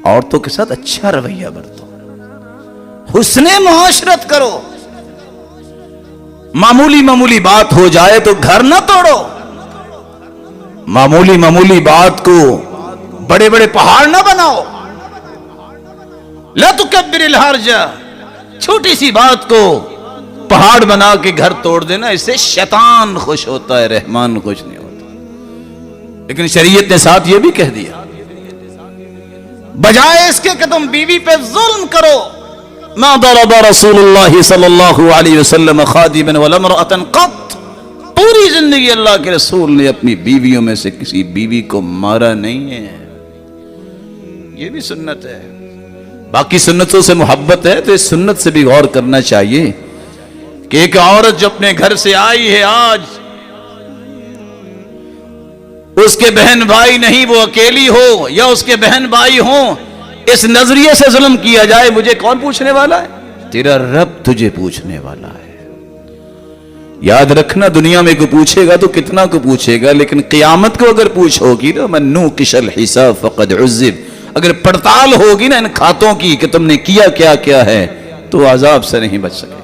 عورتوں کے ساتھ اچھا رویہ برتو، حسن معاشرت کرو، معمولی معمولی بات ہو جائے تو گھر نہ توڑو، معمولی معمولی بات کو بڑے بڑے پہاڑ نہ بناؤ، لا تکبر الحرج، چھوٹی سی بات کو پہاڑ بنا کے گھر توڑ دینا، اس سے شیطان خوش ہوتا ہے، رحمان خوش نہیں ہوتا۔ لیکن شریعت نے ساتھ یہ بھی کہہ دیا، بجائے اس کے کہ تم بیوی پہ ظلم کرو، ما ضرب رسول اللہ صلی اللہ علیہ وسلم خادما ولا امرأة قط، پوری زندگی اللہ کے رسول نے اپنی بیویوں میں سے کسی بیوی کو مارا نہیں ہے۔ یہ بھی سنت ہے، باقی سنتوں سے محبت ہے تو اس سنت سے بھی غور کرنا چاہیے کہ ایک عورت جو اپنے گھر سے آئی ہے، آج اس کے بہن بھائی نہیں، وہ اکیلی ہو یا اس کے بہن بھائی ہوں، اس نظریے سے ظلم کیا جائے، مجھے کون پوچھنے والا ہے؟ تیرا رب تجھے پوچھنے والا ہے۔ یاد رکھنا، دنیا میں کو پوچھے گا تو کتنا کو پوچھے گا، لیکن قیامت کو اگر پوچھو گی نا، من نوقش الحساب فقد عذب، اگر پڑتال ہوگی نا ان کھاتوں کی کہ تم نے کیا کیا کیا ہے، تو عذاب سے نہیں بچ سکتے۔